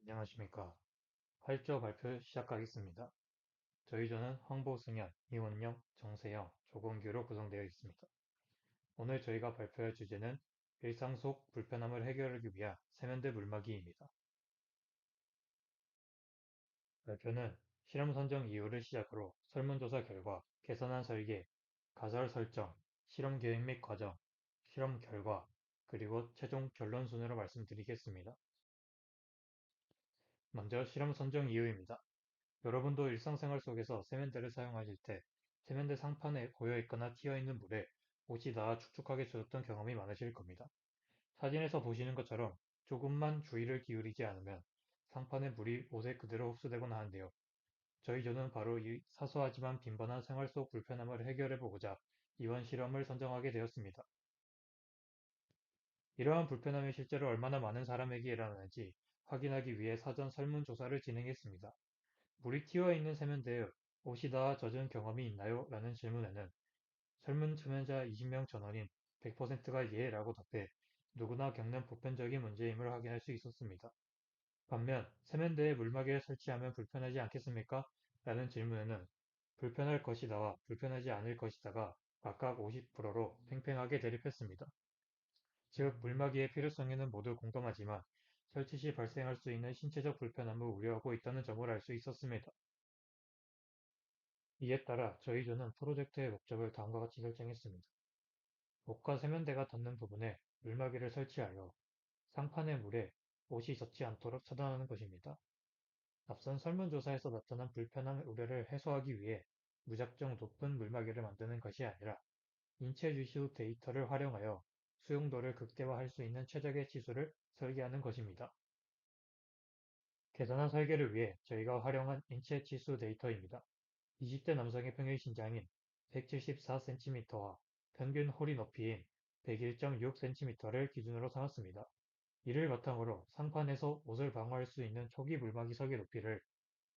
안녕하십니까. 8조 발표 시작하겠습니다. 저희 조는 황보승현, 이원영, 정세영, 조건규로 구성되어 있습니다. 오늘 저희가 발표할 주제는 일상 속 불편함을 해결하기 위한 세면대 물막이입니다. 발표는 실험 선정 이유를 시작으로 설문조사 결과, 개선한 설계, 가설 설정, 실험 계획 및 과정, 실험 결과, 그리고 최종 결론 순으로 말씀드리겠습니다. 먼저 실험 선정 이유입니다. 여러분도 일상생활 속에서 세면대를 사용하실 때 세면대 상판에 고여있거나 튀어있는 물에 옷이 닿아 축축하게 젖었던 경험이 많으실 겁니다. 사진에서 보시는 것처럼 조금만 주의를 기울이지 않으면 상판에 물이 옷에 그대로 흡수되곤 하는데요. 저희 조는 바로 이 사소하지만 빈번한 생활 속 불편함을 해결해 보고자 이번 실험을 선정하게 되었습니다. 이러한 불편함이 실제로 얼마나 많은 사람에게 일어나는지 확인하기 위해 사전 설문조사를 진행했습니다. 물이 튀어있는 세면대에 옷이 다 젖은 경험이 있나요? 라는 질문에는 설문 참여자 20명 전원인 100%가 예 라고 답해 누구나 겪는 보편적인 문제임을 확인할 수 있었습니다. 반면 세면대에 물막이를 설치하면 불편하지 않겠습니까? 라는 질문에는 불편할 것이다와 불편하지 않을 것이다가 각각 50%로 팽팽하게 대립했습니다. 즉 물막이의 필요성에는 모두 공감하지만 설치 시 발생할 수 있는 신체적 불편함을 우려하고 있다는 점을 알 수 있었습니다. 이에 따라 저희 조는 프로젝트의 목적을 다음과 같이 설정했습니다. 옷과 세면대가 닿는 부분에 물막이를 설치하여 상판의 물에 옷이 젖지 않도록 차단하는 것입니다. 앞선 설문조사에서 나타난 불편함 우려를 해소하기 위해 무작정 높은 물막이를 만드는 것이 아니라 인체 주시 데이터를 활용하여 수용도를 극대화할 수 있는 최적의 치수를 설계하는 것입니다. 계산한 설계를 위해 저희가 활용한 인체 치수 데이터입니다. 20대 남성의 평균 신장인 174cm와 평균 허리 높이인 101.6cm를 기준으로 삼았습니다. 이를 바탕으로 상판에서 옷을 방어할 수 있는 초기 물막이 서기 높이를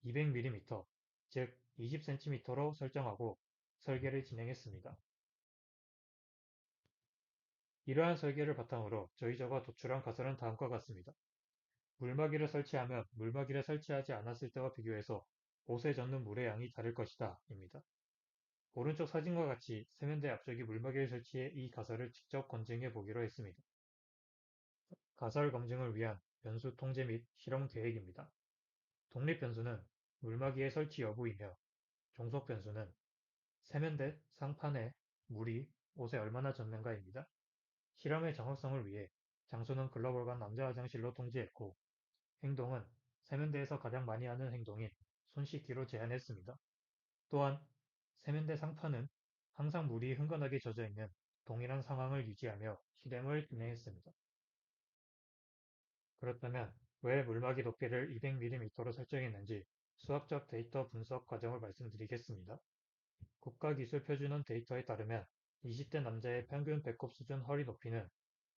200mm, 즉 20cm로 설정하고 설계를 진행했습니다. 이러한 설계를 바탕으로 저희저가 도출한 가설은 다음과 같습니다. 물막이를 설치하면 물막이를 설치하지 않았을 때와 비교해서 옷에 젖는 물의 양이 다를 것이다 입니다. 오른쪽 사진과 같이 세면대 앞쪽에 물막이를 설치해 이 가설을 직접 검증해 보기로 했습니다. 가설 검증을 위한 변수 통제 및 실험 계획입니다. 독립 변수는 물막이의 설치 여부이며 종속 변수는 세면대 상판에 물이 옷에 얼마나 젖는가입니다. 실험의 정확성을 위해 장소는 글로벌관 남자 화장실로 통제했고 행동은 세면대에서 가장 많이 하는 행동인 손 씻기로 제한했습니다. 또한 세면대 상판은 항상 물이 흥건하게 젖어 있는 동일한 상황을 유지하며 실험을 진행했습니다. 그렇다면 왜 물막이 높이를 200mm로 설정했는지 수학적 데이터 분석 과정을 말씀드리겠습니다. 국가기술표준원 데이터에 따르면 20대 남자의 평균 배꼽 수준 허리 높이는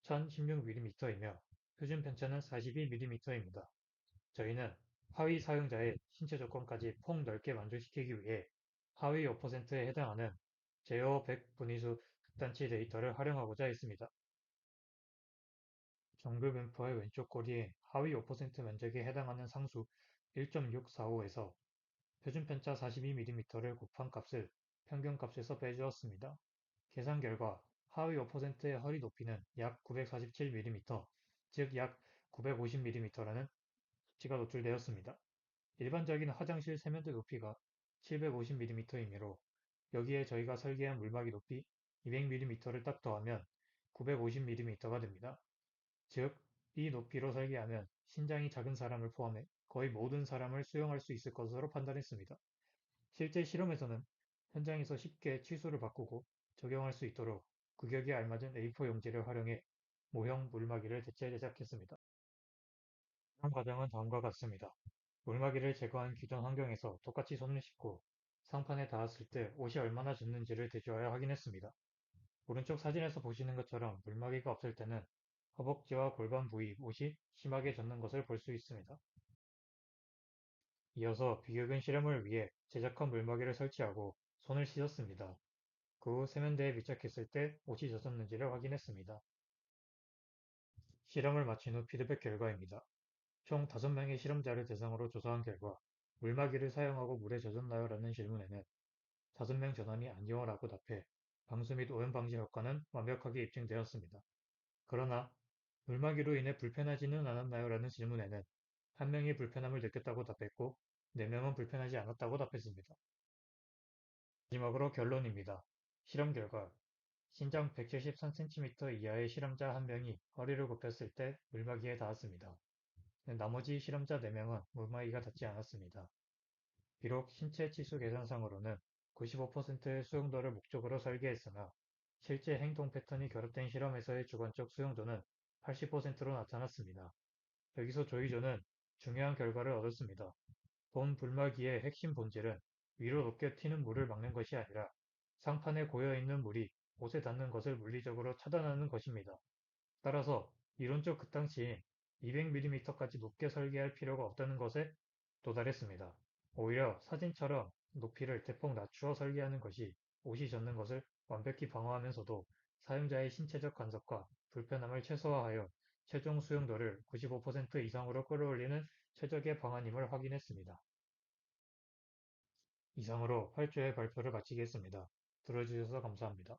1016mm이며 표준 편차는 42mm입니다. 저희는 하위 사용자의 신체 조건까지 폭 넓게 만족시키기 위해 하위 5%에 해당하는 제어 100 분위수 극단치 데이터를 활용하고자 했습니다. 정글 램프의 왼쪽 꼬리에 하위 5% 면적에 해당하는 상수 1.645에서 표준 편차 42mm를 곱한 값을 평균값에서 빼주었습니다. 계산 결과 하위 5%의 허리 높이는 약 947mm, 즉 약 950mm라는 수치가 노출되었습니다. 일반적인 화장실 세면대 높이가 750mm이므로 여기에 저희가 설계한 물막이 높이 200mm를 딱 더하면 950mm가 됩니다. 즉, 이 높이로 설계하면 신장이 작은 사람을 포함해 거의 모든 사람을 수용할 수 있을 것으로 판단했습니다. 실제 실험에서는 현장에서 쉽게 치수를 바꾸고 적용할 수 있도록 규격에 알맞은 A4 용지를 활용해 모형 물막이를 대체 제작했습니다. 실험 과정은 다음과 같습니다. 물막이를 제거한 기존 환경에서 똑같이 손을 씻고 상판에 닿았을 때 옷이 얼마나 젖는지를 대조하여 확인했습니다. 오른쪽 사진에서 보시는 것처럼 물막이가 없을 때는 허벅지와 골반 부위 옷이 심하게 젖는 것을 볼 수 있습니다. 이어서 비교근 실험을 위해 제작한 물막이를 설치하고 손을 씻었습니다. 그 후 세면대에 밀착했을 때 옷이 젖었는지를 확인했습니다. 실험을 마친 후 피드백 결과입니다. 총 5명의 실험자를 대상으로 조사한 결과 물막이를 사용하고 물에 젖었나요? 라는 질문에는 5명 전원이 아니요 라고 답해 방수 및 오염 방지 효과는 완벽하게 입증되었습니다. 그러나 물막이로 인해 불편하지는 않았나요? 라는 질문에는 1명이 불편함을 느꼈다고 답했고 4명은 불편하지 않았다고 답했습니다. 마지막으로 결론입니다. 실험 결과 신장 173cm 이하의 실험자 1명이 허리를 굽혔을 때 물막이에 닿았습니다. 나머지 실험자 4명은 물막이가 닿지 않았습니다. 비록 신체 치수 계산상으로는 95%의 수용도를 목적으로 설계했으나 실제 행동 패턴이 결합된 실험에서의 주관적 수용도는 80%로 나타났습니다. 여기서 조이조는 중요한 결과를 얻었습니다. 본 불마기의 핵심 본질은 위로 높게 튀는 물을 막는 것이 아니라 상판에 고여있는 물이 옷에 닿는 것을 물리적으로 차단하는 것입니다. 따라서 이론적 극단치인 200mm까지 높게 설계할 필요가 없다는 것에 도달했습니다. 오히려 사진처럼 높이를 대폭 낮추어 설계하는 것이 옷이 젖는 것을 완벽히 방어하면서도 사용자의 신체적 간섭과 불편함을 최소화하여 최종 수용도를 95% 이상으로 끌어올리는 최적의 방안임을 확인했습니다. 이상으로 8조의 발표를 마치겠습니다. 들어주셔서 감사합니다.